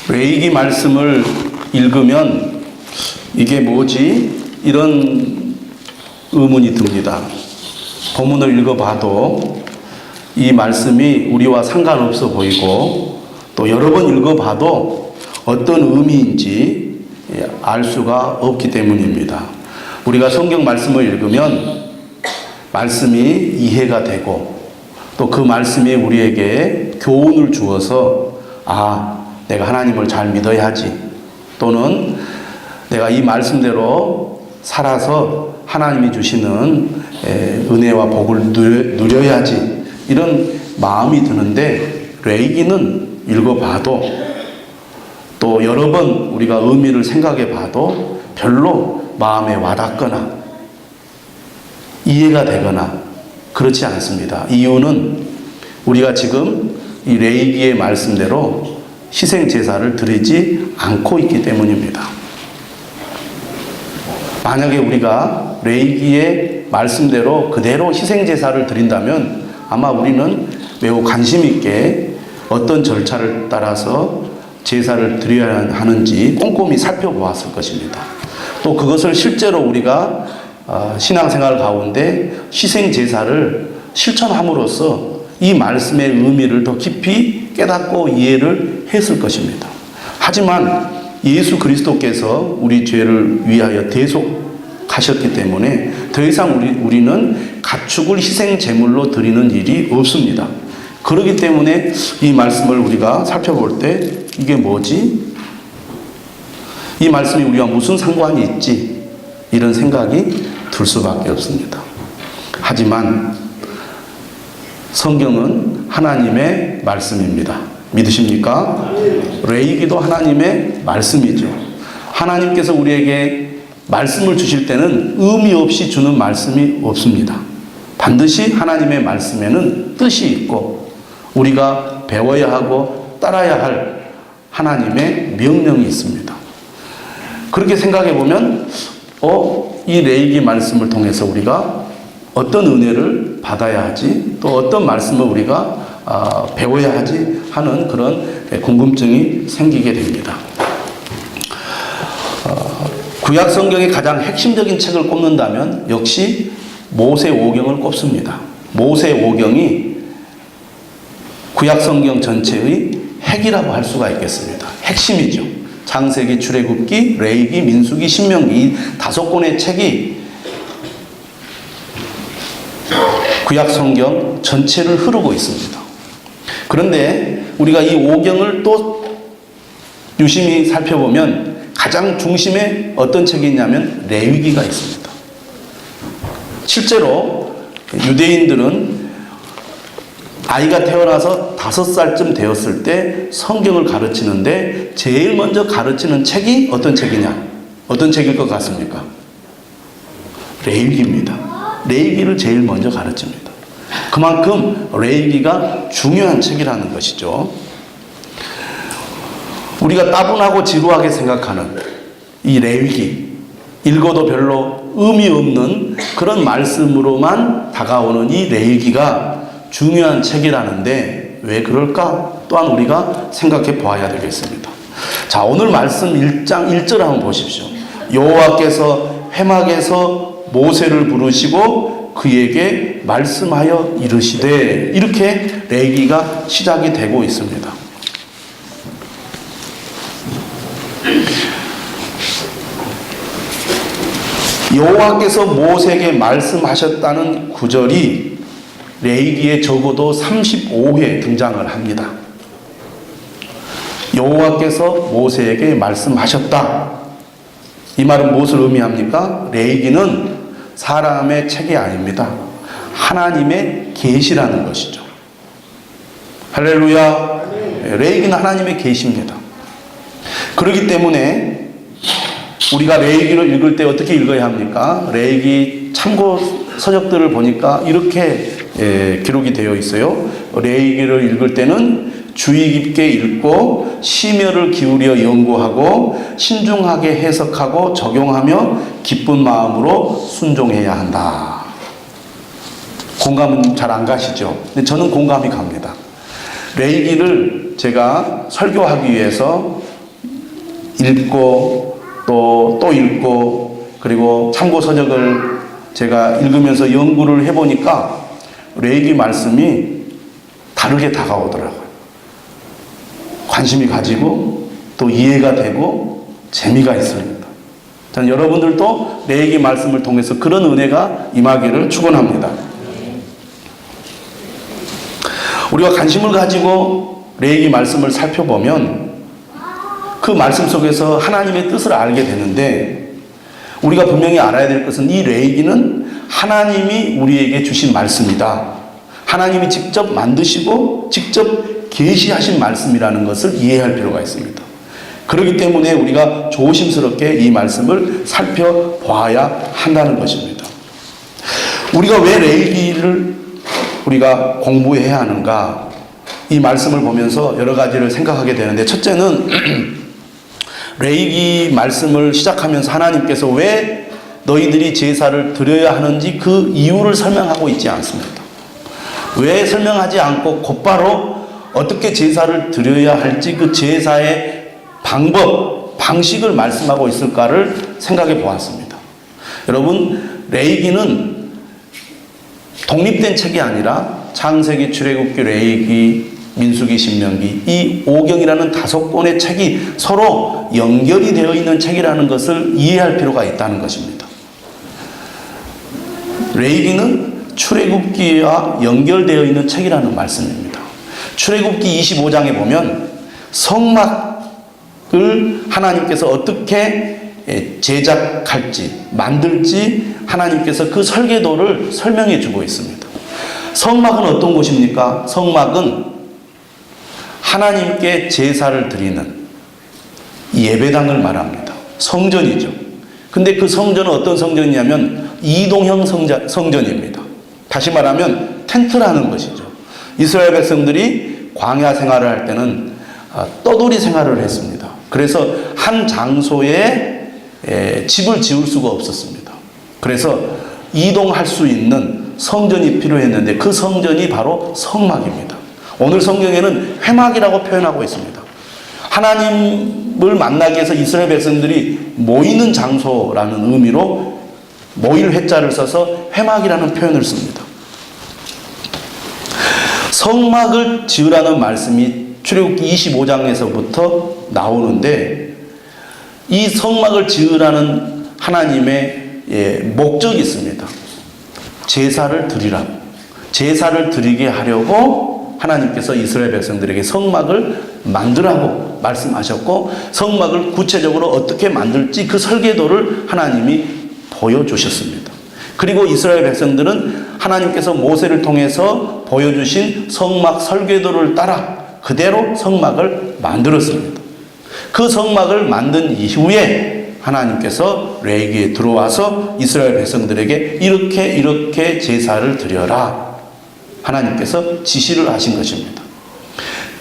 레위기 말씀을 읽으면 이게 뭐지? 이런 의문이 듭니다. 본문을 읽어봐도 이 말씀이 우리와 상관없어 보이고 또 여러 번 읽어봐도 어떤 의미인지 알 수가 없기 때문입니다. 우리가 성경 말씀을 읽으면 말씀이 이해가 되고 또 그 말씀이 우리에게 교훈을 주어서 내가 하나님을 잘 믿어야지, 또는 내가 이 말씀대로 살아서 하나님이 주시는 은혜와 복을 누려야지, 이런 마음이 드는데, 레위기는 읽어봐도 또 여러 번 우리가 의미를 생각해 봐도 별로 마음에 와닿거나 이해가 되거나 그렇지 않습니다. 이유는 우리가 지금 이 레위기의 말씀대로 희생 제사를 드리지 않고 있기 때문입니다. 만약에 우리가 레위기의 말씀대로 그대로 희생 제사를 드린다면 아마 우리는 매우 관심 있게 어떤 절차를 따라서 제사를 드려야 하는지 꼼꼼히 살펴보았을 것입니다. 또 그것을 실제로 우리가 신앙생활 가운데 희생 제사를 실천함으로써 이 말씀의 의미를 더 깊이 깨닫고 이해를 했을 것입니다. 하지만 예수 그리스도께서 우리 죄를 위하여 대속하셨기 때문에 더 이상 우리는 가축을 희생 제물로 드리는 일이 없습니다. 그렇기 때문에 이 말씀을 우리가 살펴볼 때 이게 뭐지? 이 말씀이 우리와 무슨 상관이 있지? 이런 생각이 들 수밖에 없습니다. 하지만 성경은 하나님의 말씀입니다. 믿으십니까? 레위기도 하나님의 말씀이죠. 하나님께서 우리에게 말씀을 주실 때는 의미 없이 주는 말씀이 없습니다. 반드시 하나님의 말씀에는 뜻이 있고 우리가 배워야 하고 따라야 할 하나님의 명령이 있습니다. 그렇게 생각해 보면 이 레위기 말씀을 통해서 우리가 어떤 은혜를 받아야 하지, 또 어떤 말씀을 우리가 배워야 하지 하는 그런 궁금증이 생기게 됩니다. 구약 성경의 가장 핵심적인 책을 꼽는다면 역시 모세오경을 꼽습니다. 모세오경이 구약 성경 전체의 핵이라고 할 수가 있겠습니다. 핵심이죠. 창세기, 출애굽기, 레위기, 민수기, 신명기, 이 5권의 책이 구약 성경 전체를 흐르고 있습니다. 그런데 우리가 이 오경을 또 유심히 살펴보면 가장 중심에 어떤 책이 있냐면 레위기가 있습니다. 실제로 유대인들은 아이가 태어나서 5살쯤 되었을 때 성경을 가르치는데 제일 먼저 가르치는 책이 어떤 책이냐? 어떤 책일 것 같습니까? 레위기입니다. 레위기를 제일 먼저 가르칩니다. 그만큼 레위기가 중요한 책이라는 것이죠. 우리가 따분하고 지루하게 생각하는 이 레위기, 읽어도 별로 의미 없는 그런 말씀으로만 다가오는 이 레위기가 중요한 책이라는데 왜 그럴까? 또한 우리가 생각해 보아야 되겠습니다. 자, 오늘 말씀 1장 1절 한번 보십시오. 여호와께서 회막에서 모세를 부르시고 그에게 말씀하여 이르시되, 이렇게 레위기가 시작이 되고 있습니다. 여호와께서 모세에게 말씀하셨다는 구절이 레위기에 적어도 35회 등장을 합니다. 여호와께서 모세에게 말씀하셨다. 이 말은 무엇을 의미합니까? 레위기는 사람의 책이 아닙니다. 하나님의 계시라는 것이죠. 할렐루야. 레위기는 하나님의 계시입니다. 그렇기 때문에 우리가 레위기를 읽을 때 어떻게 읽어야 합니까? 레위기 참고 서적들을 보니까 이렇게 기록이 되어 있어요. 레위기를 읽을 때는 주의 깊게 읽고 심혈을 기울여 연구하고 신중하게 해석하고 적용하며 기쁜 마음으로 순종해야 한다. 공감은 잘 안 가시죠? 근데 저는 공감이 갑니다. 레위기를 제가 설교하기 위해서 읽고 또 읽고 그리고 참고 서적을 제가 읽으면서 연구를 해보니까 레위기 말씀이 다르게 다가오더라고요. 관심이 가지고 또 이해가 되고 재미가 있습니다. 저는 여러분들도 레위기 말씀을 통해서 그런 은혜가 임하기를 축원합니다. 우리가 관심을 가지고 레위기 말씀을 살펴보면 그 말씀 속에서 하나님의 뜻을 알게 되는데, 우리가 분명히 알아야 될 것은 이 레위기는 하나님이 우리에게 주신 말씀이다. 하나님이 직접 만드시고 직접 계시하신 말씀이라는 것을 이해할 필요가 있습니다. 그렇기 때문에 우리가 조심스럽게 이 말씀을 살펴봐야 한다는 것입니다. 우리가 왜 레위기를 우리가 공부해야 하는가? 이 말씀을 보면서 여러 가지를 생각하게 되는데, 첫째는 레위기 말씀을 시작하면서 하나님께서 왜 너희들이 제사를 드려야 하는지 그 이유를 설명하고 있지 않습니다. 왜 설명하지 않고 곧바로 어떻게 제사를 드려야 할지 그 제사의 방법, 방식을 말씀하고 있을까를 생각해 보았습니다. 여러분, 레위기는 독립된 책이 아니라 창세기, 출애굽기, 레위기, 민수기, 신명기, 이 5경이라는 5권의 책이 서로 연결이 되어 있는 책이라는 것을 이해할 필요가 있다는 것입니다. 레위기는 출애굽기와 연결되어 있는 책이라는 말씀입니다. 출애굽기 25장에 보면 성막을 하나님께서 어떻게 제작할지, 만들지 하나님께서 그 설계도를 설명해 주고 있습니다. 성막은 어떤 곳입니까? 성막은 하나님께 제사를 드리는 예배당을 말합니다. 성전이죠. 근데 그 성전은 어떤 성전이냐면 이동형 성전입니다. 다시 말하면 텐트라는 것이죠. 이스라엘 백성들이 광야 생활을 할 때는 떠돌이 생활을 했습니다. 그래서 한 장소에 집을 지을 수가 없었습니다. 그래서 이동할 수 있는 성전이 필요했는데 그 성전이 바로 성막입니다. 오늘 성경에는 회막이라고 표현하고 있습니다. 하나님을 만나기 위해서 이스라엘 백성들이 모이는 장소라는 의미로 모일 회자를 써서 회막이라는 표현을 씁니다. 성막을 지으라는 말씀이 출애굽기 25장에서부터 나오는데, 이 성막을 지으라는 하나님의 목적이 있습니다. 제사를 드리라고. 제사를 드리게 하려고 하나님께서 이스라엘 백성들에게 성막을 만들라고 말씀하셨고, 성막을 구체적으로 어떻게 만들지 그 설계도를 하나님이 보여주셨습니다. 그리고 이스라엘 백성들은 하나님께서 모세를 통해서 보여주신 성막 설계도를 따라 그대로 성막을 만들었습니다. 그 성막을 만든 이후에 하나님께서 레위기에 들어와서 이스라엘 백성들에게 이렇게 제사를 드려라, 하나님께서 지시를 하신 것입니다.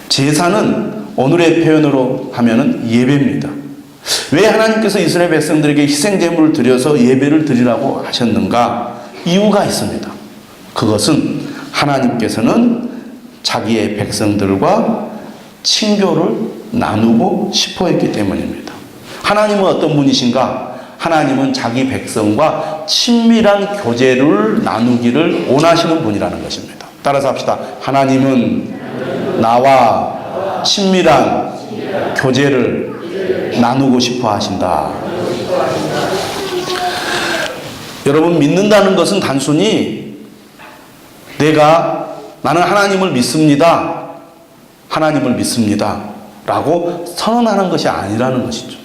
제사는 오늘의 표현으로 하면은 예배입니다. 왜 하나님께서 이스라엘 백성들에게 희생제물을 드려서 예배를 드리라고 하셨는가? 이유가 있습니다. 그것은 하나님께서는 자기의 백성들과 친교를 나누고 싶어 했기 때문입니다. 하나님은 어떤 분이신가? 하나님은 자기 백성과 친밀한 교제를 나누기를 원하시는 분이라는 것입니다. 따라서 합시다. 하나님은 나와 친밀한 교제를 나누고 싶어 하신다. 여러분, 믿는다는 것은 단순히 나는 하나님을 믿습니다, 하나님을 믿습니다 라고 선언하는 것이 아니라는 것이죠.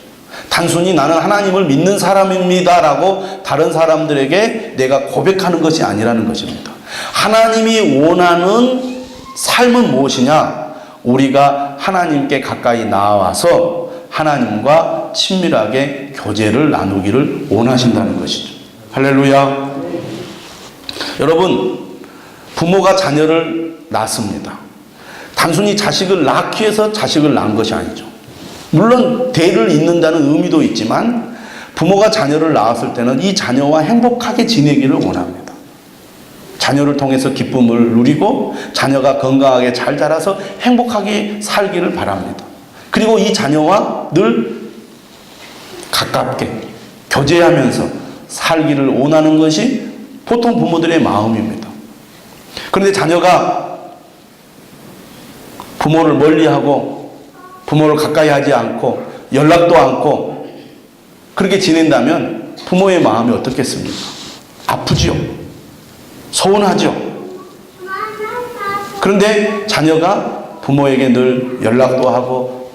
단순히 나는 하나님을 믿는 사람입니다 라고 다른 사람들에게 내가 고백하는 것이 아니라는 것입니다. 하나님이 원하는 삶은 무엇이냐? 우리가 하나님께 가까이 나와서 하나님과 친밀하게 교제를 나누기를 원하신다는 것이죠. 할렐루야. 여러분, 부모가 자녀를 낳습니다. 단순히 자식을 낳기 위해서 자식을 낳은 것이 아니죠. 물론 대를 잇는다는 의미도 있지만 부모가 자녀를 낳았을 때는 이 자녀와 행복하게 지내기를 원합니다. 자녀를 통해서 기쁨을 누리고 자녀가 건강하게 잘 자라서 행복하게 살기를 바랍니다. 그리고 이 자녀와 늘 가깝게 교제하면서 살기를 원하는 것이 보통 부모들의 마음입니다. 그런데 자녀가 부모를 멀리하고 부모를 가까이 하지 않고 연락도 않고 그렇게 지낸다면 부모의 마음이 어떻겠습니까? 아프지요. 서운하죠. 그런데 자녀가 부모에게 늘 연락도 하고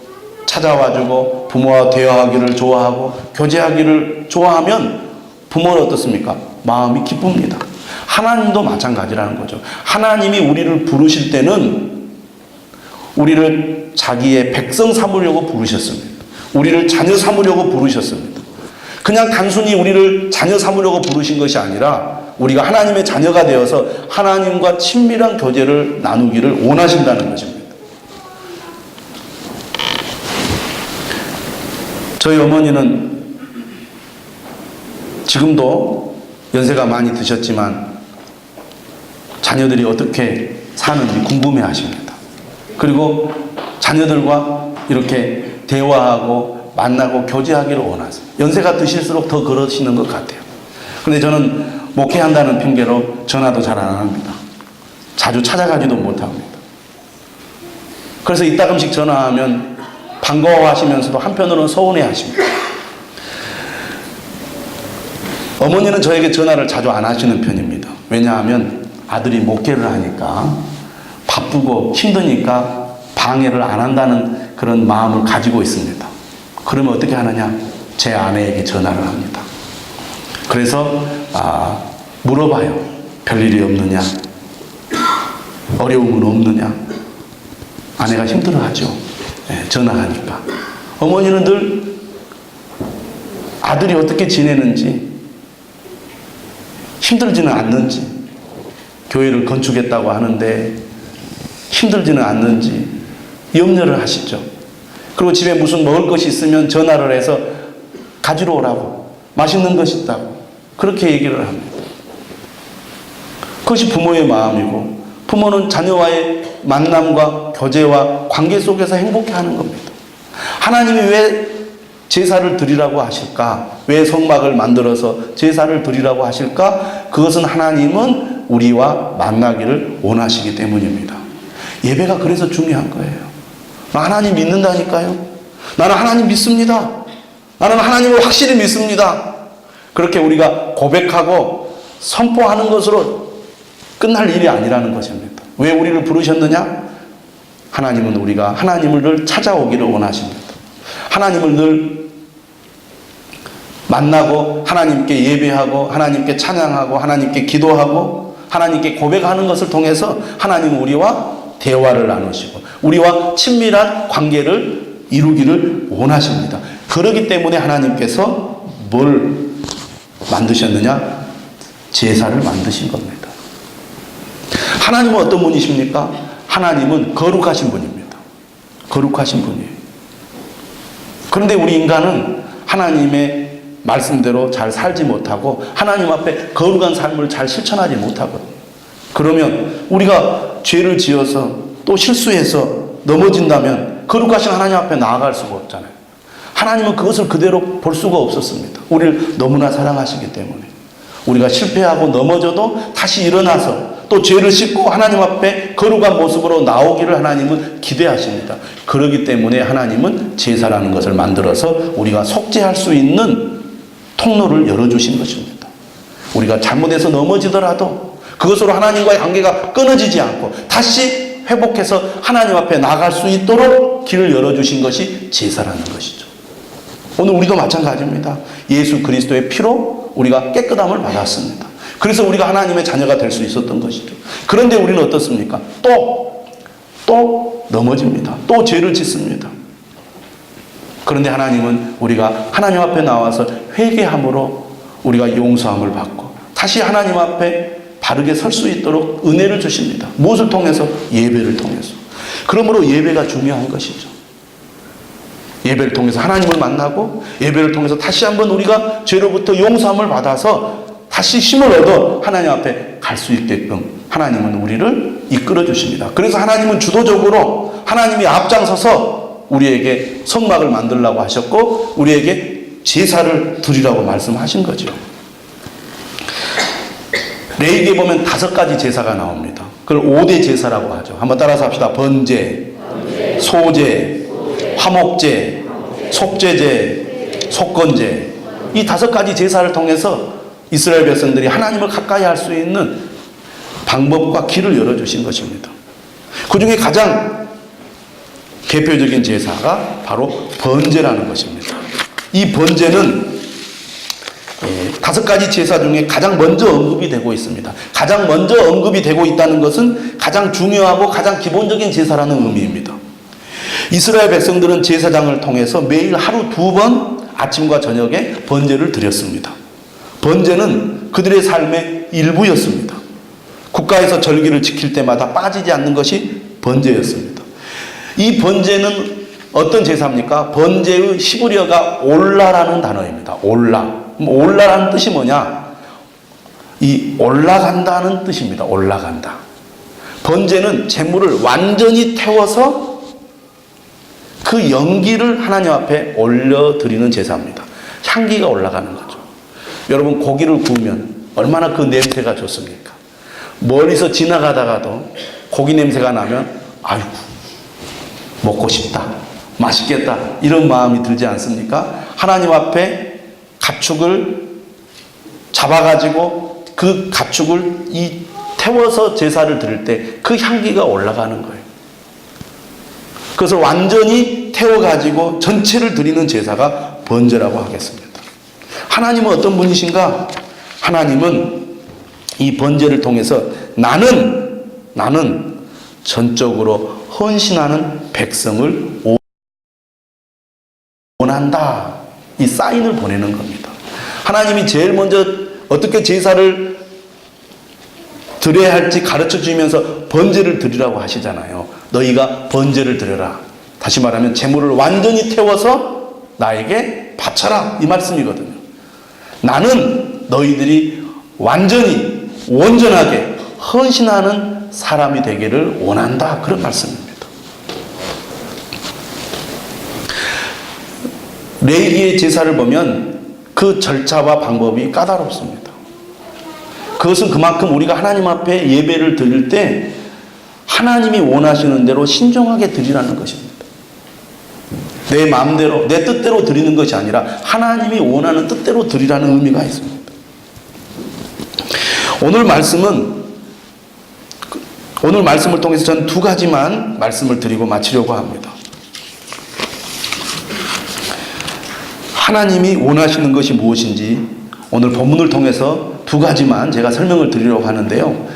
찾아와주고 부모와 대화하기를 좋아하고 교제하기를 좋아하면 부모는 어떻습니까? 마음이 기쁩니다. 하나님도 마찬가지라는 거죠. 하나님이 우리를 부르실 때는 우리를 자기의 백성 삼으려고 부르셨습니다. 우리를 자녀 삼으려고 부르셨습니다. 그냥 단순히 우리를 자녀 삼으려고 부르신 것이 아니라 우리가 하나님의 자녀가 되어서 하나님과 친밀한 교제를 나누기를 원하신다는 것입니다. 저희 어머니는 지금도 연세가 많이 드셨지만 자녀들이 어떻게 사는지 궁금해 하십니다. 그리고 자녀들과 이렇게 대화하고 만나고 교제하기를 원하세요. 연세가 드실수록 더 그러시는 것 같아요. 그런데 저는 목회한다는 핑계로 전화도 잘 안 합니다. 자주 찾아가지도 못합니다. 그래서 이따금씩 전화하면 반가워하시면서도 한편으로는 서운해 하십니다. 어머니는 저에게 전화를 자주 안 하시는 편입니다. 왜냐하면 아들이 목회를 하니까 바쁘고 힘드니까 방해를 안 한다는 그런 마음을 가지고 있습니다. 그러면 어떻게 하느냐? 제 아내에게 전화를 합니다. 그래서 물어봐요. 별일이 없느냐? 어려움은 없느냐? 아내가 힘들어하죠. 전화하니까. 어머니는 늘 아들이 어떻게 지내는지, 힘들지는 않는지, 교회를 건축했다고 하는데 힘들지는 않는지 염려를 하시죠. 그리고 집에 무슨 먹을 것이 있으면 전화를 해서 가지러 오라고, 맛있는 것이 있다고 그렇게 얘기를 합니다. 그것이 부모의 마음이고, 부모는 자녀와의 만남과 교제와 관계 속에서 행복해하는 겁니다. 하나님이 왜 제사를 드리라고 하실까? 왜 성막을 만들어서 제사를 드리라고 하실까? 그것은 하나님은 우리와 만나기를 원하시기 때문입니다. 예배가 그래서 중요한 거예요. 하나님 믿는다니까요. 나는 하나님 믿습니다. 나는 하나님을 확실히 믿습니다. 그렇게 우리가 고백하고 선포하는 것으로 끝날 일이 아니라는 것입니다. 왜 우리를 부르셨느냐? 하나님은 우리가 하나님을 늘 찾아오기를 원하십니다. 하나님을 늘 만나고 하나님께 예배하고 하나님께 찬양하고 하나님께 기도하고 하나님께 고백하는 것을 통해서 하나님은 우리와 대화를 나누시고 우리와 친밀한 관계를 이루기를 원하십니다. 그렇기 때문에 하나님께서 뭘 만드셨느냐? 제사를 만드신 겁니다. 하나님은 어떤 분이십니까? 하나님은 거룩하신 분입니다. 거룩하신 분이에요. 그런데 우리 인간은 하나님의 말씀대로 잘 살지 못하고 하나님 앞에 거룩한 삶을 잘 실천하지 못하거든요. 그러면 우리가 죄를 지어서 또 실수해서 넘어진다면 거룩하신 하나님 앞에 나아갈 수가 없잖아요. 하나님은 그것을 그대로 볼 수가 없었습니다. 우리를 너무나 사랑하시기 때문에 우리가 실패하고 넘어져도 다시 일어나서 또 죄를 씻고 하나님 앞에 거룩한 모습으로 나오기를 하나님은 기대하십니다. 그렇기 때문에 하나님은 제사라는 것을 만들어서 우리가 속죄할 수 있는 통로를 열어주신 것입니다. 우리가 잘못해서 넘어지더라도 그것으로 하나님과의 관계가 끊어지지 않고 다시 회복해서 하나님 앞에 나갈 수 있도록 길을 열어주신 것이 제사라는 것이죠. 오늘 우리도 마찬가지입니다. 예수 그리스도의 피로 우리가 깨끗함을 받았습니다. 그래서 우리가 하나님의 자녀가 될 수 있었던 것이죠. 그런데 우리는 어떻습니까? 또 넘어집니다. 또 죄를 짓습니다. 그런데 하나님은 우리가 하나님 앞에 나와서 회개함으로 우리가 용서함을 받고 다시 하나님 앞에 바르게 설 수 있도록 은혜를 주십니다. 무엇을 통해서? 예배를 통해서. 그러므로 예배가 중요한 것이죠. 예배를 통해서 하나님을 만나고 예배를 통해서 다시 한번 우리가 죄로부터 용서함을 받아서 다시 힘을 얻어 하나님 앞에 갈 수 있게끔 하나님은 우리를 이끌어 주십니다. 그래서 하나님은 주도적으로 하나님이 앞장서서 우리에게 성막을 만들라고 하셨고 우리에게 제사를 드리라고 말씀하신 거죠. 레위기에 보면 5가지 제사가 나옵니다. 그걸 5대 제사라고 하죠. 한번 따라서 합시다. 번제, 소제, 화목제, 속죄제, 속건제. 이 5가지 제사를 통해서 이스라엘 백성들이 하나님을 가까이 할 수 있는 방법과 길을 열어주신 것입니다. 그 중에 가장 대표적인 제사가 바로 번제라는 것입니다. 이 번제는 5가지 제사 중에 가장 먼저 언급이 되고 있습니다. 가장 먼저 언급이 되고 있다는 것은 가장 중요하고 가장 기본적인 제사라는 의미입니다. 이스라엘 백성들은 제사장을 통해서 매일 하루 2번 아침과 저녁에 번제를 드렸습니다. 번제는 그들의 삶의 일부였습니다. 국가에서 절기를 지킬 때마다 빠지지 않는 것이 번제였습니다. 이 번제는 어떤 제사입니까? 번제의 히브리어가 올라라는 단어입니다. 올라라는 뜻이 뭐냐? 이 올라간다는 뜻입니다. 올라간다. 번제는 재물을 완전히 태워서 그 연기를 하나님 앞에 올려드리는 제사입니다. 향기가 올라가는 거죠. 여러분, 고기를 구우면 얼마나 그 냄새가 좋습니까? 멀리서 지나가다가도 고기 냄새가 나면 아이고 먹고 싶다, 맛있겠다, 이런 마음이 들지 않습니까? 하나님 앞에 가축을 잡아가지고 그 가축을 태워서 제사를 드릴 때 그 향기가 올라가는 거예요. 그것을 완전히 태워가지고 전체를 드리는 제사가 번제라고 하겠습니다. 하나님은 어떤 분이신가? 하나님은 이 번제를 통해서 나는 전적으로 헌신하는 백성을 원한다. 이 사인을 보내는 겁니다. 하나님이 제일 먼저 어떻게 제사를 드려야 할지 가르쳐 주면서 번제를 드리라고 하시잖아요. 너희가 번제를 드려라. 다시 말하면 재물을 완전히 태워서 나에게 바쳐라. 이 말씀이거든요. 나는 너희들이 완전히 온전하게 헌신하는 사람이 되기를 원한다. 그런 말씀입니다. 레위기의 제사를 보면 그 절차와 방법이 까다롭습니다. 그것은 그만큼 우리가 하나님 앞에 예배를 드릴 때 하나님이 원하시는 대로 신중하게 드리라는 것입니다. 내 마음대로, 내 뜻대로 드리는 것이 아니라 하나님이 원하는 뜻대로 드리라는 의미가 있습니다. 오늘 말씀을 통해서 저는 2가지만 말씀을 드리고 마치려고 합니다. 하나님이 원하시는 것이 무엇인지 오늘 본문을 통해서 2가지만 제가 설명을 드리려고 하는데요.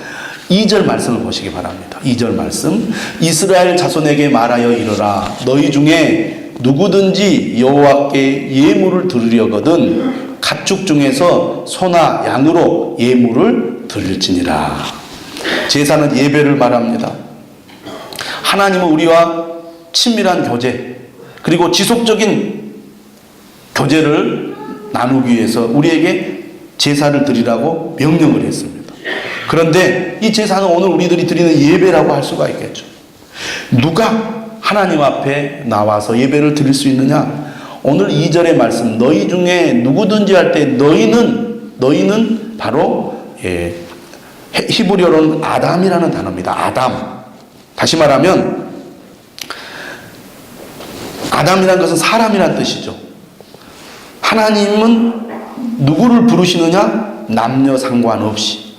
2절 말씀을 보시기 바랍니다. 2절 말씀. 이스라엘 자손에게 말하여 이르라. 너희 중에 누구든지 여호와께 예물을 드리려거든 가축 중에서 소나 양으로 예물을 드릴지니라. 제사는 예배를 말합니다. 하나님은 우리와 친밀한 교제, 그리고 지속적인 교제를 나누기 위해서 우리에게 제사를 드리라고 명령을 했습니다. 그런데 이 제사는 오늘 우리들이 드리는 예배라고 할 수가 있겠죠. 누가 하나님 앞에 나와서 예배를 드릴 수 있느냐? 오늘 2절의 말씀, 너희 중에 누구든지 할 때 너희는 바로 히브리어로는 아담이라는 단어입니다. 아담. 다시 말하면 아담이라는 것은 사람이라는 뜻이죠. 하나님은 누구를 부르시느냐? 남녀 상관없이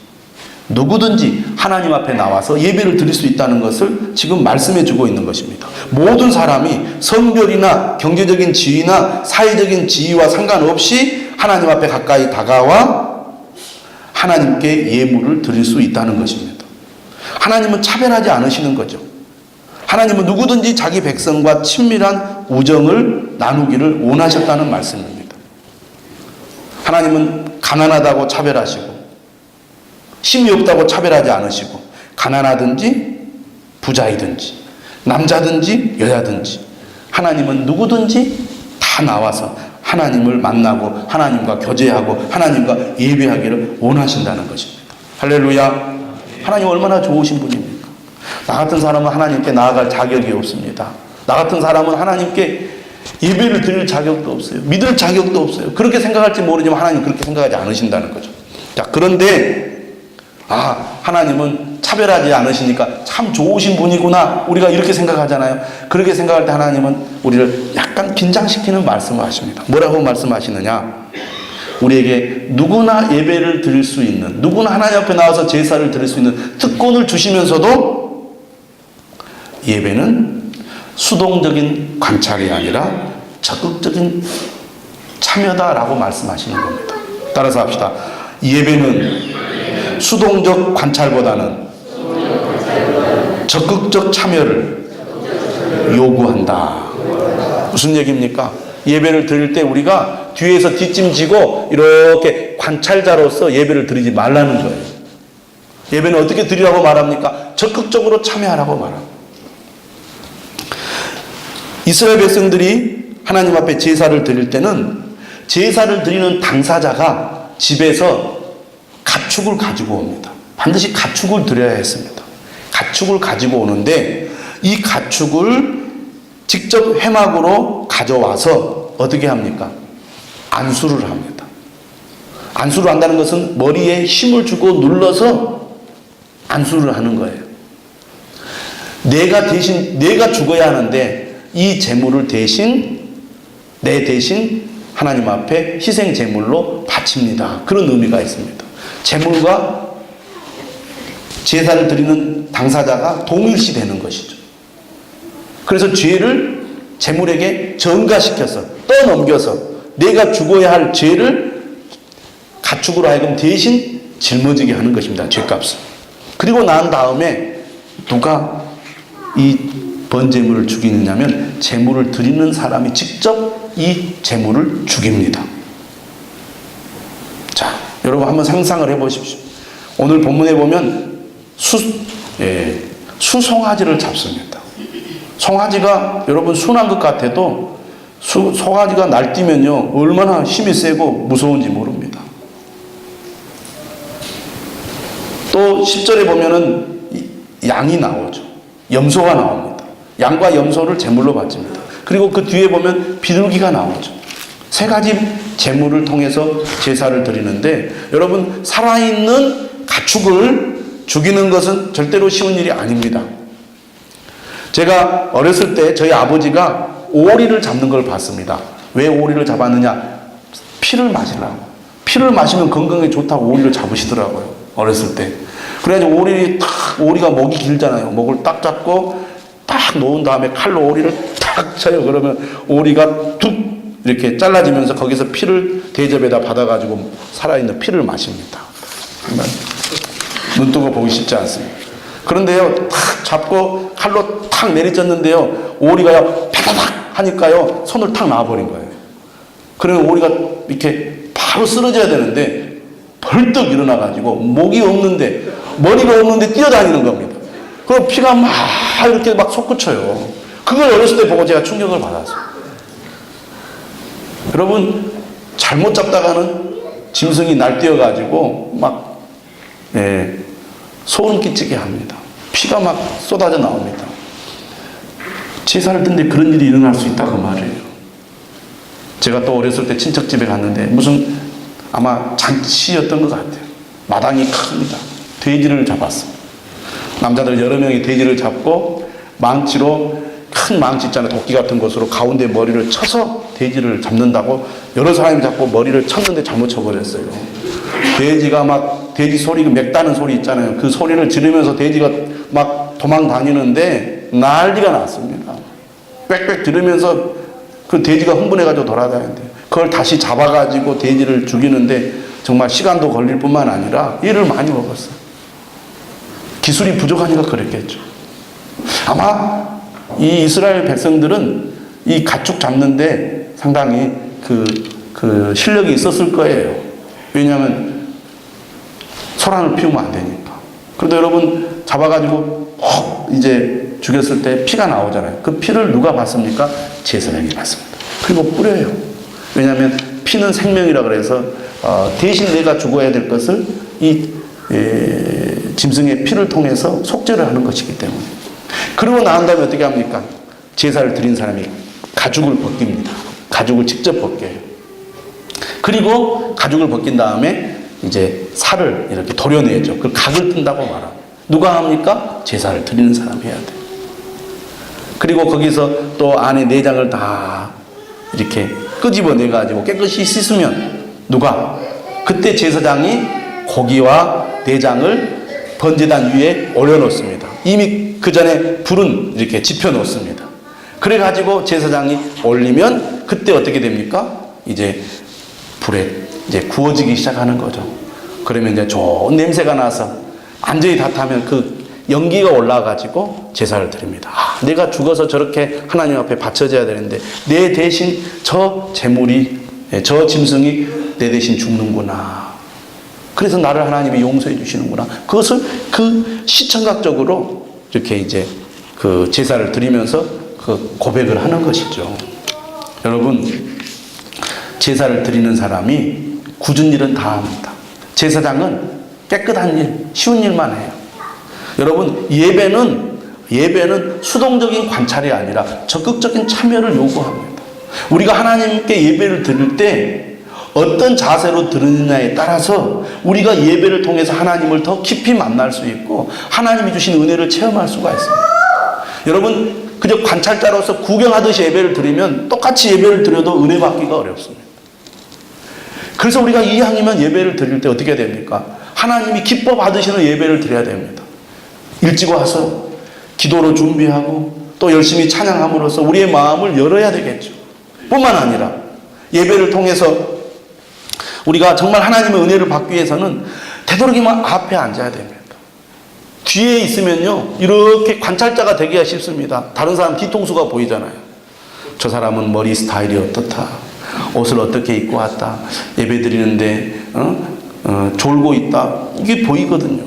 누구든지 하나님 앞에 나와서 예배를 드릴 수 있다는 것을 지금 말씀해 주고 있는 것입니다. 모든 사람이 성별이나 경제적인 지위나 사회적인 지위와 상관없이 하나님 앞에 가까이 다가와 하나님께 예물을 드릴 수 있다는 것입니다. 하나님은 차별하지 않으시는 거죠. 하나님은 누구든지 자기 백성과 친밀한 우정을 나누기를 원하셨다는 말씀입니다. 하나님은 가난하다고 차별하시고 힘이 없다고 차별하지 않으시고 가난하든지 부자이든지 남자든지 여자든지 하나님은 누구든지 다 나와서 하나님을 만나고 하나님과 교제하고 하나님과 예배하기를 원하신다는 것입니다. 할렐루야. 하나님 얼마나 좋으신 분입니까? 나 같은 사람은 하나님께 나아갈 자격이 없습니다. 나 같은 사람은 하나님께 예배를 드릴 자격도 없어요. 믿을 자격도 없어요. 그렇게 생각할지 모르지만 하나님 그렇게 생각하지 않으신다는 거죠. 자, 그런데 하나님은 차별하지 않으시니까 참 좋으신 분이구나 우리가 이렇게 생각하잖아요. 그렇게 생각할 때 하나님은 우리를 약간 긴장시키는 말씀을 하십니다. 뭐라고 말씀하시느냐? 우리에게 누구나 예배를 드릴 수 있는, 누구나 하나님 앞에 나와서 제사를 드릴 수 있는 특권을 주시면서도 예배는 수동적인 관찰이 아니라 적극적인 참여다라고 말씀하시는 겁니다. 따라서 합시다. 예배는 수동적 관찰보다는 적극적 참여를 요구한다. 무슨 얘기입니까? 예배를 드릴 때 우리가 뒤에서 뒷짐지고 이렇게 관찰자로서 예배를 드리지 말라는 거예요. 예배는 어떻게 드리라고 말합니까? 적극적으로 참여하라고 말합니다. 이스라엘 백성들이 하나님 앞에 제사를 드릴 때는 제사를 드리는 당사자가 집에서 가축을 가지고 옵니다. 반드시 가축을 드려야 했습니다. 가축을 가지고 오는데 이 가축을 직접 회막으로 가져와서 어떻게 합니까? 안수를 합니다. 안수를 한다는 것은 머리에 힘을 주고 눌러서 안수를 하는 거예요. 내가 죽어야 하는데 이 제물을 내 대신 하나님 앞에 희생 제물로 바칩니다. 그런 의미가 있습니다. 제물과 제사를 드리는 당사자가 동일시 되는 것이죠. 그래서 죄를 제물에게 전가시켜서 떠넘겨서 내가 죽어야 할 죄를 가축으로 하여금 대신 짊어지게 하는 것입니다. 죄값을. 그리고 난 다음에 누가 이 번제물을 죽이느냐면 제물을 드리는 사람이 직접 이 제물을 죽입니다. 자, 여러분 한번 상상을 해보십시오. 오늘 본문에 보면 수송아지를 잡습니다. 송아지가 여러분 순한 것 같아도 송아지가 날뛰면요 얼마나 힘이 세고 무서운지 모릅니다. 또 10절에 보면은 양이 나오죠. 염소가 나옵니다. 양과 염소를 제물로 바칩니다. 그리고 그 뒤에 보면 비둘기가 나오죠. 세 가지 제물을 통해서 제사를 드리는데 여러분 살아있는 가축을 죽이는 것은 절대로 쉬운 일이 아닙니다. 제가 어렸을 때 저희 아버지가 오리를 잡는 걸 봤습니다. 왜 오리를 잡았느냐? 피를 마시려고. 피를 마시면 건강에 좋다고 오리를 잡으시더라고요. 어렸을 때. 그래가지고 오리가 목이 길잖아요. 목을 딱 잡고 딱 놓은 다음에 칼로 오리를 딱 쳐요. 그러면 오리가 툭 이렇게 잘라지면서 거기서 피를 대접에다 받아가지고 살아있는 피를 마십니다. 정말 눈 뜨고 보기 쉽지 않습니다. 그런데요, 탁 잡고 칼로 탁 내리쳤는데요, 오리가요, 파다닥 하니까요, 손을 탁 놔버린 거예요. 그러면 오리가 이렇게 바로 쓰러져야 되는데, 벌떡 일어나가지고, 목이 없는데, 머리가 없는데 뛰어다니는 겁니다. 그럼 피가 막 이렇게 막 솟구쳐요. 그걸 어렸을 때 보고 제가 충격을 받았어요. 여러분, 잘못 잡다가는 짐승이 날뛰어가지고, 막, 소름 끼치게 합니다. 피가 막 쏟아져 나옵니다. 제사를 드는데 그런 일이 일어날 수 있다고 말이에요. 제가 또 어렸을 때 친척집에 갔는데 무슨 아마 잔치였던 것 같아요. 마당이 큽니다. 돼지를 잡았습니다. 남자들 여러 명이 돼지를 잡고 망치로 큰 망치 있잖아요. 도끼 같은 것으로 가운데 머리를 쳐서 돼지를 잡는다고 여러 사람이 잡고 머리를 쳤는데 잘못 쳐버렸어요. 돼지가 막 돼지 소리 맥다는 소리 있잖아요. 그 소리를 지르면서 돼지가 막 도망 다니는데 난리가 났습니다. 빽빽 들으면서 그 돼지가 흥분해가지고 돌아다니는데 그걸 다시 잡아가지고 돼지를 죽이는데 정말 시간도 걸릴 뿐만 아니라 일을 많이 먹었어요. 기술이 부족하니까 그랬겠죠. 아마 이 이스라엘 백성들은 이 가축 잡는데 상당히 그 실력이 있었을 거예요. 왜냐하면 소란을 피우면 안 되니까. 그런데 여러분 잡아가지고 이제 죽였을 때 피가 나오잖아요. 그 피를 누가 봤습니까? 제사장이 봤습니다. 그리고 뿌려요. 왜냐하면 피는 생명이라 그래서 대신 내가 죽어야 될 것을 이 짐승의 피를 통해서 속죄를 하는 것이기 때문에. 그러고 나온 다음에 어떻게 합니까? 제사를 드린 사람이 가죽을 벗깁니다. 가죽을 직접 벗겨요. 그리고 가죽을 벗긴 다음에 이제 살을 이렇게 도려내죠. 그 각을 뜬다고 말합니다. 누가 합니까? 제사를 드리는 사람이 해야 돼요. 그리고 거기서 또 안에 내장을 다 이렇게 끄집어내가지고 깨끗이 씻으면 누가? 그때 제사장이 고기와 내장을 번제단 위에 올려놓습니다. 이미 그 전에 불은 이렇게 지펴놓습니다. 그래가지고 제사장이 올리면 그때 어떻게 됩니까? 이제 불에 이제 구워지기 시작하는 거죠. 그러면 이제 좋은 냄새가 나서 완전히 다 타면 그 연기가 올라가지고 제사를 드립니다. 아, 내가 죽어서 저렇게 하나님 앞에 바쳐져야 되는데 내 대신 저 제물이, 저 짐승이 내 대신 죽는구나. 그래서 나를 하나님이 용서해 주시는구나. 그것을 그 시청각적으로 이렇게 이제 그 제사를 드리면서 그 고백을 하는 것이죠. 여러분, 제사를 드리는 사람이 굳은 일은 다 합니다. 제사장은 깨끗한 일, 쉬운 일만 해요. 여러분, 예배는 수동적인 관찰이 아니라 적극적인 참여를 요구합니다. 우리가 하나님께 예배를 드릴 때 어떤 자세로 드리느냐에 따라서 우리가 예배를 통해서 하나님을 더 깊이 만날 수 있고 하나님이 주신 은혜를 체험할 수가 있습니다. 여러분, 그저 관찰자로서 구경하듯이 예배를 드리면 똑같이 예배를 드려도 은혜 받기가 어렵습니다. 그래서 우리가 이왕이면 예배를 드릴 때 어떻게 됩니까? 하나님이 기뻐 받으시는 예배를 드려야 됩니다. 일찍 와서 기도로 준비하고 또 열심히 찬양함으로써 우리의 마음을 열어야 되겠죠. 뿐만 아니라 예배를 통해서 우리가 정말 하나님의 은혜를 받기 위해서는 되도록이면 앞에 앉아야 됩니다. 뒤에 있으면요, 이렇게 관찰자가 되기가 쉽습니다. 다른 사람 뒤통수가 보이잖아요. 저 사람은 머리 스타일이 어떻다, 옷을 어떻게 입고 왔다, 예배 드리는데 졸고 있다, 이게 보이거든요.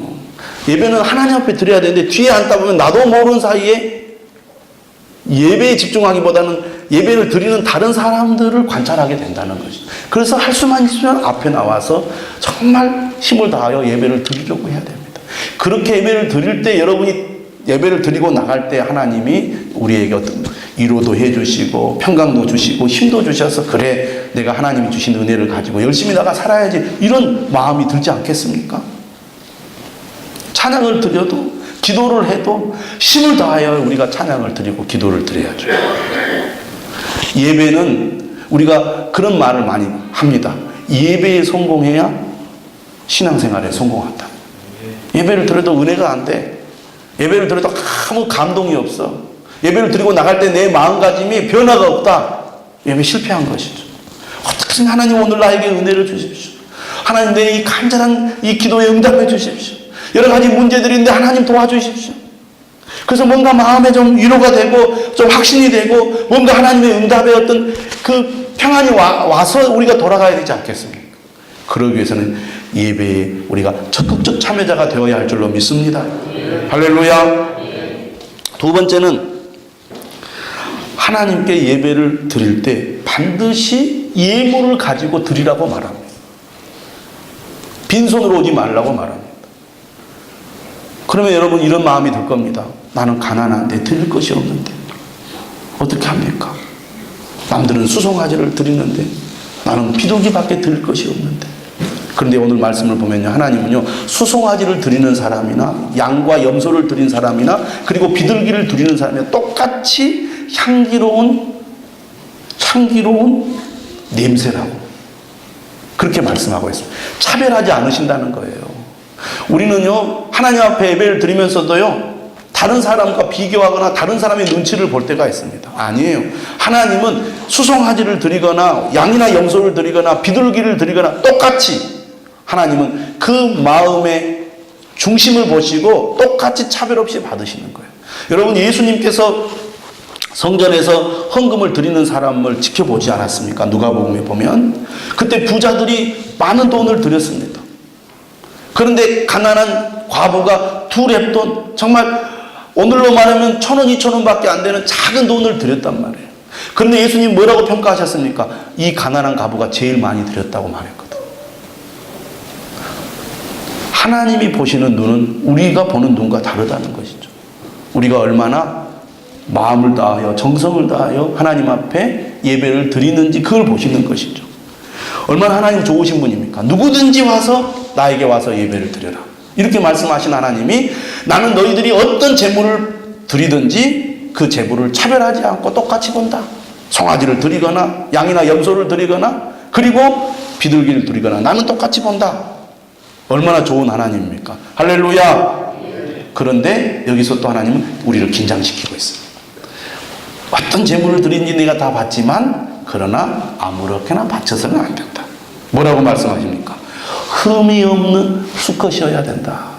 예배는 하나님 앞에 드려야 되는데 뒤에 앉다 보면 나도 모르는 사이에 예배에 집중하기보다는 예배를 드리는 다른 사람들을 관찰하게 된다는 것이죠. 그래서 할 수만 있으면 앞에 나와서 정말 힘을 다하여 예배를 드리려고 해야 됩니다. 그렇게 예배를 드릴 때, 여러분이 예배를 드리고 나갈 때 하나님이 우리에게 어떤 위로도 해주시고 평강도 주시고 힘도 주셔서 그래, 내가 하나님이 주신 은혜를 가지고 열심히 나가 살아야지, 이런 마음이 들지 않겠습니까? 찬양을 드려도, 기도를 해도 힘을 다하여 우리가 찬양을 드리고 기도를 드려야죠. 예배는 우리가 그런 말을 많이 합니다. 예배에 성공해야 신앙생활에 성공한다. 예배를 드려도 은혜가 안 돼. 예배를 드려도 아무 감동이 없어. 예배를 드리고 나갈 때 내 마음가짐이 변화가 없다. 예배 실패한 것이죠. 어떻게 하나님 오늘 나에게 은혜를 주십시오. 하나님 내 이 간절한 이 기도에 응답해 주십시오. 여러 가지 문제들이 있는데 하나님 도와주십시오. 그래서 뭔가 마음에 좀 위로가 되고 좀 확신이 되고 뭔가 하나님의 응답의 어떤 그 평안이 와서 우리가 돌아가야 되지 않겠습니까? 그러기 위해서는 예배에 우리가 적극적 참여자가 되어야 할 줄로 믿습니다. 할렐루야. 두 번째는 하나님께 예배를 드릴 때 반드시 예물을 가지고 드리라고 말합니다. 빈손으로 오지 말라고 말합니다. 그러면 여러분 이런 마음이 들 겁니다. 나는 가난한데 드릴 것이 없는데 어떻게 합니까? 남들은 수송아지를 드리는데 나는 비둘기밖에 드릴 것이 없는데. 그런데 오늘 말씀을 보면요, 하나님은요, 수송아지를 드리는 사람이나 양과 염소를 드린 사람이나 그리고 비둘기를 드리는 사람이나 똑같이 향기로운 냄새라고 그렇게 말씀하고 있습니다. 차별하지 않으신다는 거예요. 우리는요, 하나님 앞에 예배를 드리면서도요, 다른 사람과 비교하거나 다른 사람의 눈치를 볼 때가 있습니다. 아니에요. 하나님은 수송아지를 드리거나 양이나 염소를 드리거나 비둘기를 드리거나 똑같이 하나님은 그 마음의 중심을 보시고 똑같이 차별 없이 받으시는 거예요. 여러분, 예수님께서 성전에서 헌금을 드리는 사람을 지켜보지 않았습니까? 누가복음에 보면 그때 부자들이 많은 돈을 드렸습니다. 그런데 가난한 과부가 2렙돈, 정말 오늘로 말하면 1,000원, 2,000원밖에 안 되는 작은 돈을 드렸단 말이에요. 그런데 예수님 뭐라고 평가하셨습니까? 이 가난한 과부가 제일 많이 드렸다고 말했거든. 하나님이 보시는 눈은 우리가 보는 눈과 다르다는 것이죠. 우리가 얼마나 마음을 다하여 정성을 다하여 하나님 앞에 예배를 드리는지 그걸 보시는 것이죠. 얼마나 하나님 좋으신 분입니까? 누구든지 와서 나에게 와서 예배를 드려라. 이렇게 말씀하신 하나님이 나는 너희들이 어떤 제물을 드리든지 그 제물을 차별하지 않고 똑같이 본다. 송아지를 드리거나 양이나 염소를 드리거나 그리고 비둘기를 드리거나 나는 똑같이 본다. 얼마나 좋은 하나님입니까? 할렐루야. 그런데 여기서 또 하나님은 우리를 긴장시키고 있어요. 어떤 제물을 드린지 내가 다 봤지만 그러나 아무렇게나 바쳐서는 안 된다. 뭐라고 말씀하십니까? 흠이 없는 수컷이어야 된다.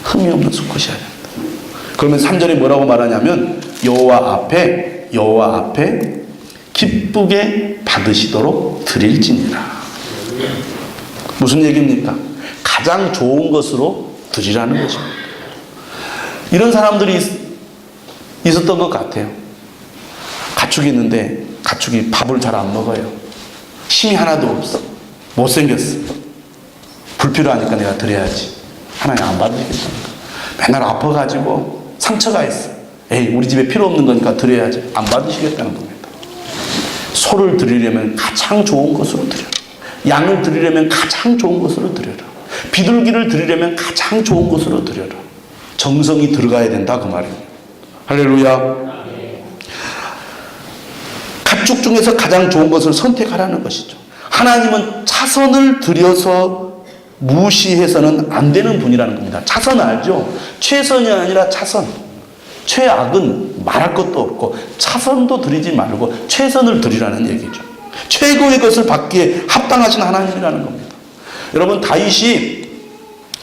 흠이 없는 수컷이어야 된다. 그러면 3절에 뭐라고 말하냐면 여호와 앞에 기쁘게 받으시도록 드릴지니라. 무슨 얘기입니까? 가장 좋은 것으로 드리라는 것입니다. 이런 사람들이 있었던 것 같아요. 가축이 있는데 가축이 밥을 잘 안 먹어요. 힘이 하나도 없어. 못생겼어. 불필요하니까 내가 드려야지. 하나님 안 받으시겠다니까. 맨날 아파가지고 상처가 있어. 에이, 우리 집에 필요 없는 거니까 드려야지. 안 받으시겠다는 겁니다. 소를 드리려면 가장 좋은 것으로 드려라. 양을 드리려면 가장 좋은 것으로 드려라. 비둘기를 드리려면 가장 좋은 것으로 드려라. 정성이 들어가야 된다 그 말이에요. 할렐루야. 가축 중에서 가장 좋은 것을 선택하라는 것이죠. 하나님은 차선을 들여서 무시해서는 안 되는 분이라는 겁니다. 차선 알죠? 최선이 아니라 차선. 최악은 말할 것도 없고 차선도 드리지 말고 최선을 드리라는 얘기죠. 최고의 것을 받기에 합당하신 하나님이라는 겁니다. 여러분, 다윗이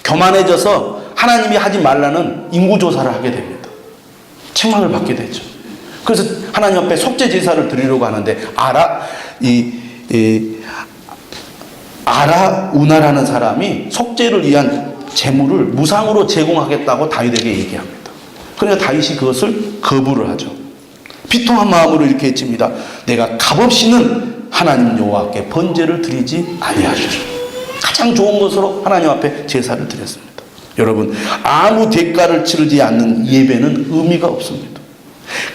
교만해져서 하나님이 하지 말라는 인구조사를 하게 됩니다. 책망을 받게 되죠. 그래서 하나님 앞에 속죄 제사를 드리려고 하는데 아라우나라는 사람이 속죄를 위한 제물을 무상으로 제공하겠다고 다윗에게 얘기합니다. 그러니까 다윗이 그것을 거부를 하죠. 비통한 마음으로 이렇게 했습니다. 내가 값없이는 하나님 여호와께 번제를 드리지 아니하리라. 가장 좋은 것으로 하나님 앞에 제사를 드렸습니다. 여러분, 아무 대가를 치르지 않는 예배는 의미가 없습니다.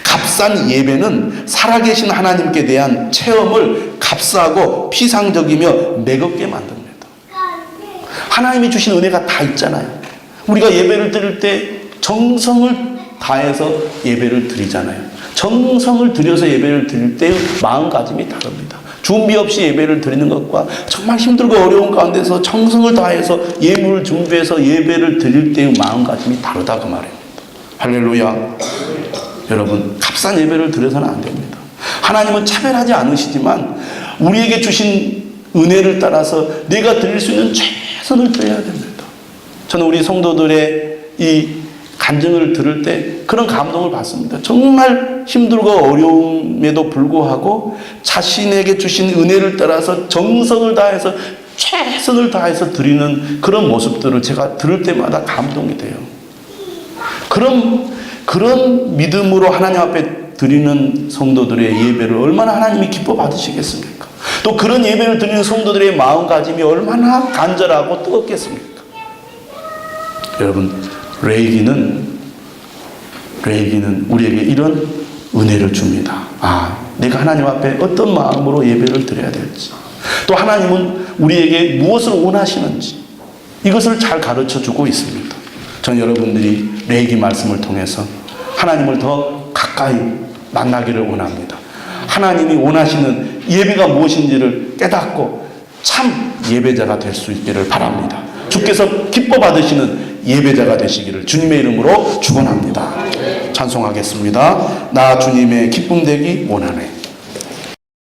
값싼 예배는 살아계신 하나님께 대한 체험을 값싸고 피상적이며 매겁게 만듭니다. 하나님이 주신 은혜가 다 있잖아요. 우리가 예배를 드릴 때 정성을 다해서 예배를 드리잖아요. 정성을 들여서 예배를 드릴 때의 마음가짐이 다릅니다. 준비 없이 예배를 드리는 것과 정말 힘들고 어려운 가운데서 정성을 다해서 예물을 준비해서 예배를 드릴 때의 마음가짐이 다르다 그 말입니다. 할렐루야. 여러분, 값싼 예배를 드려서는 안 됩니다. 하나님은 차별하지 않으시지만 우리에게 주신 은혜를 따라서 내가 드릴 수 있는 최선을 드려야 됩니다. 저는 우리 성도들의 이 간증을 들을 때 그런 감동을 받습니다. 정말 힘들고 어려움에도 불구하고 자신에게 주신 은혜를 따라서 정성을 다해서 최선을 다해서 드리는 그런 모습들을 제가 들을 때마다 감동이 돼요. 그런 믿음으로 하나님 앞에 드리는 성도들의 예배를 얼마나 하나님이 기뻐 받으시겠습니까? 또 그런 예배를 드리는 성도들의 마음가짐이 얼마나 간절하고 뜨겁겠습니까? 여러분, 레위기는 우리에게 이런 은혜를 줍니다. 내가 하나님 앞에 어떤 마음으로 예배를 드려야 될지, 또 하나님은 우리에게 무엇을 원하시는지 이것을 잘 가르쳐 주고 있습니다. 전 여러분들이 레위기 말씀을 통해서 하나님을 더 가까이 만나기를 원합니다. 하나님이 원하시는 예배가 무엇인지를 깨닫고 참 예배자가 될 수 있기를 바랍니다. 주께서 기뻐 받으시는 예배자가 되시기를 주님의 이름으로 축원합니다. 찬송하겠습니다. 나 주님의 기쁨 되기 원하네.